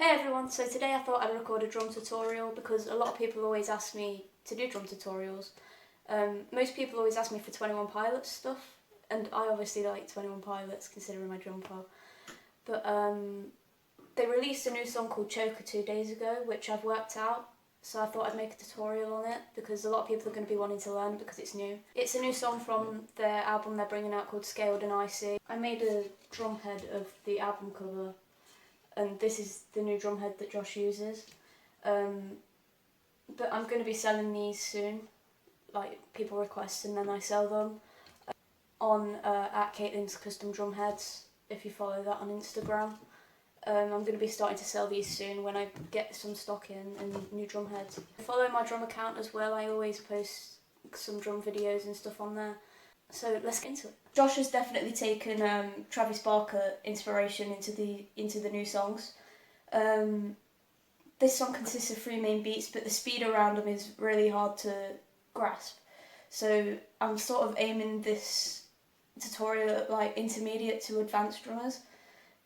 Hey everyone, so today I thought I'd record a drum tutorial because a lot of people always ask me to do drum tutorials. Most people always ask me for 21 Pilots stuff, and I obviously like 21 Pilots considering my drum pro. But they released a new song called CHOKER 2 days ago, which I've worked out, so I thought I'd make a tutorial on it because a lot of people are going to be wanting to learn because it's new. It's a new song from their album they're bringing out called Scaled And Icy. I made a drum head of the album cover, and this is the new drum head that Josh uses. But I'm going to be selling these soon, like people request, and then I sell them on at Caitlin's Custom Drum Heads, if you follow that on Instagram. I'm going to be starting to sell these soon when I get some stock in and new drum heads. Follow my drum account as well, I always post some drum videos and stuff on there. So let's get into it. Josh has definitely taken Travis Barker inspiration into the new songs. This song consists of 3 main beats, but the speed around them is really hard to grasp. So I'm sort of aiming this tutorial at like intermediate to advanced drummers.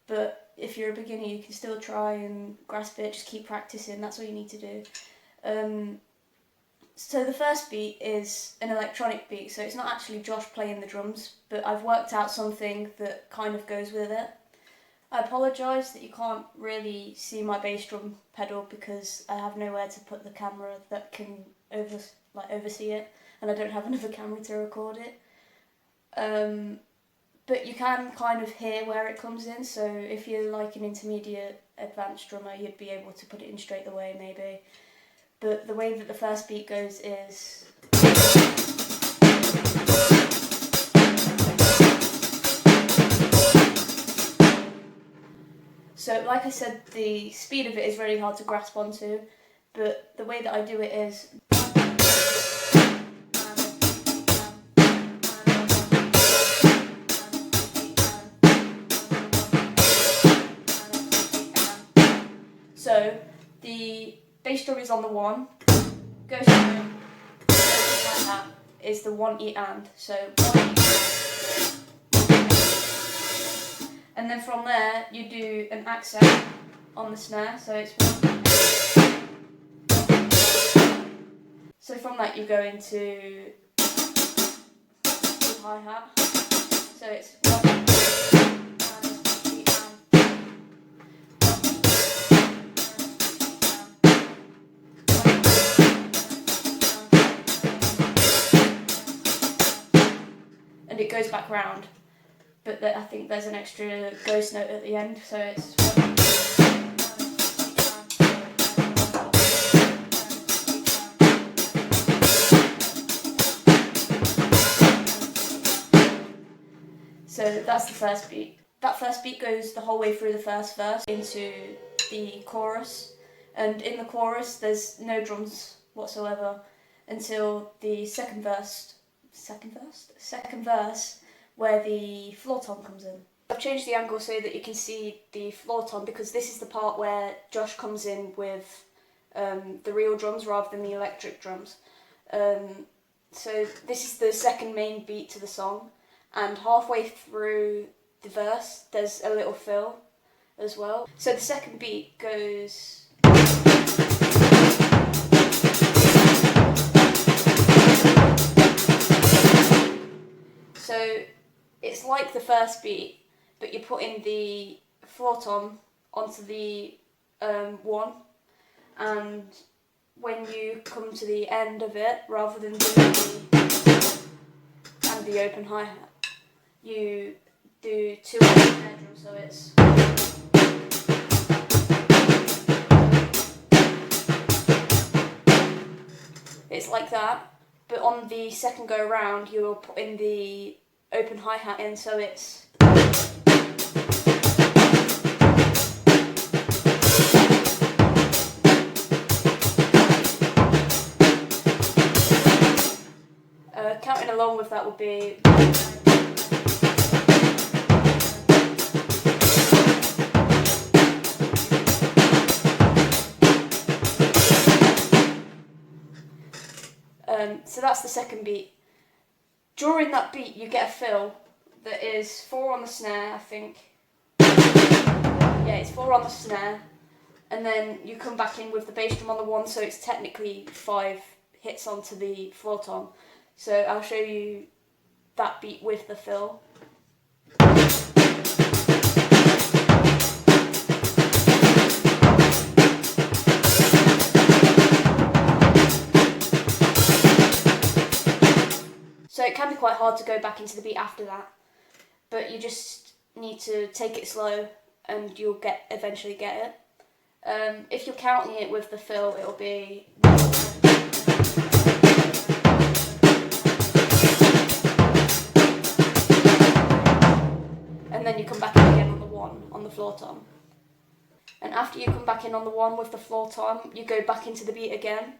But if you're a beginner, you can still try and grasp it. Just keep practicing. That's all you need to do. So the first beat is an electronic beat, so it's not actually Josh playing the drums, but I've worked out something that kind of goes with it. I apologise that you can't really see my bass drum pedal because I have nowhere to put the camera that can oversee it, and I don't have another camera to record it. But you can kind of hear where it comes in, so if you're like an intermediate advanced drummer, you'd be able to put it in straight away maybe. But the way that the first beat goes is... So like I said, the speed of it is really hard to grasp onto, but the way that I do it is... So the bass drum is on the 1, goes through, like that, is the 1 E and. So 1 E, and then from there you do an accent on the snare, so it's 1. So from that you go into the hi-hat, so it's 1. And it goes back round, but I think there's an extra ghost note at the end, so it's... So that's the first beat. That first beat goes the whole way through the first verse into the chorus, and in the chorus there's no drums whatsoever until the second verse, where the floor tom comes in. I've changed the angle so that you can see the floor tom because this is the part where Josh comes in with the real drums rather than the electric drums. So this is the second main beat to the song, and halfway through the verse there's a little fill as well. So the second beat goes... So it's like the first beat, but you're putting the floor tom onto the 1, and when you come to the end of it, rather than doing the open hi-hat, you do 2 on the snare drum, so it's... It's like that. But on the second go round, you're putting the open hi-hat in, so it's... Counting along with that would be... So that's the second beat. During that beat you get a fill that is 4 on the snare, I think. Yeah, it's 4 on the snare, and then you come back in with the bass drum on the 1, so it's technically 5 hits onto the floor tom. So I'll show you that beat with the fill. So it can be quite hard to go back into the beat after that, but you just need to take it slow and you'll eventually get it. If you're counting it with the fill, it'll be... and then you come back in again on the 1 on the floor tom. And after you come back in on the 1 with the floor tom, you go back into the beat again,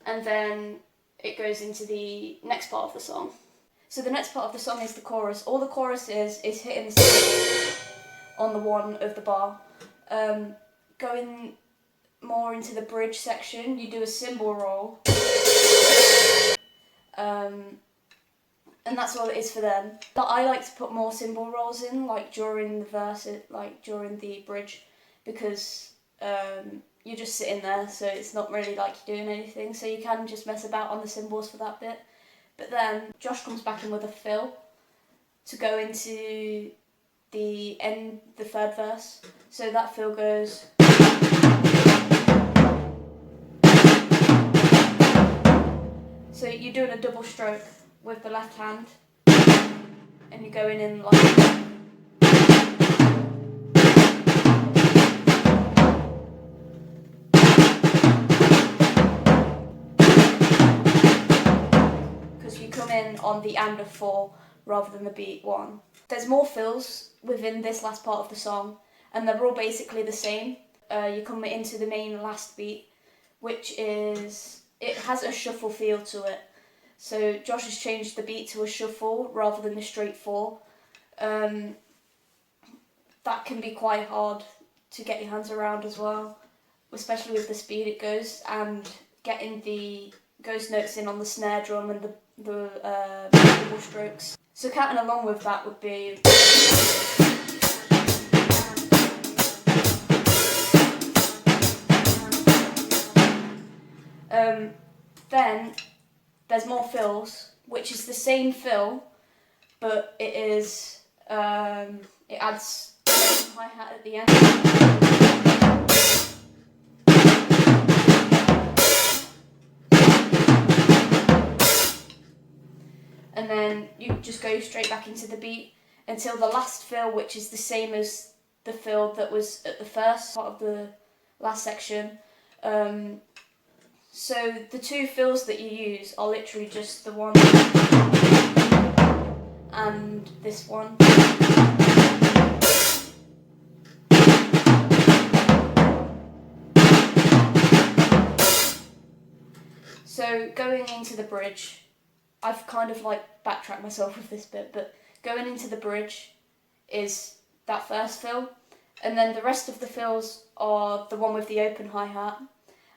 and then it goes into the next part of the song. So the next part of the song is the chorus. All the chorus is hitting the cymbals on the 1 of the bar. Going more into the bridge section, you do a cymbal roll. And that's all it is for them. But I like to put more cymbal rolls in, like during the verse, like during the bridge, because you're just sitting there, so it's not really like you're doing anything, so you can just mess about on the cymbals for that bit. But then Josh comes back in with a fill to go into the end, the 3rd verse. So that fill goes... So you're doing a double stroke with the left hand, and you're going in like... on the and of 4 rather than the beat 1. There's more fills within this last part of the song, and they're all basically the same. You come into the main last beat, which is, it has a shuffle feel to it. So Josh has changed the beat to a shuffle rather than the straight 4. That can be quite hard to get your hands around as well, especially with the speed it goes, and getting the ghost notes in on the snare drum and the double strokes. So counting along with that would be... Then there's more fills, which is the same fill, but it is it adds a hi-hat at the end. And then you just go straight back into the beat until the last fill, which is the same as the fill that was at the first part of the last section. So the 2 fills that you use are literally just the one and this one. So going into the bridge, I've kind of like backtracked myself with this bit, but going into the bridge is that first fill, and then the rest of the fills are the one with the open hi-hat,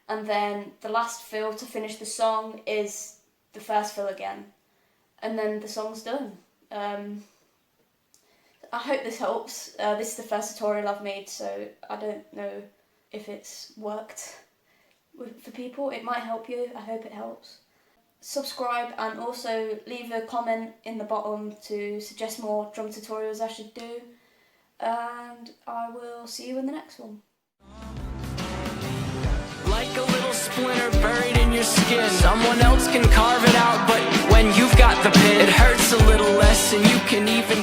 and then the last fill to finish the song is the first fill again, and then the song's done. I hope this helps. This is the first tutorial I've made, so I don't know if it's worked for people. It might help you. I hope it helps. Subscribe and also leave a comment in the bottom to suggest more drum tutorials I should do, and I will see you in the next one. Like a little splinter buried in your skin, someone else can carve it out, but when you've got the pin, it hurts a little less, and you can even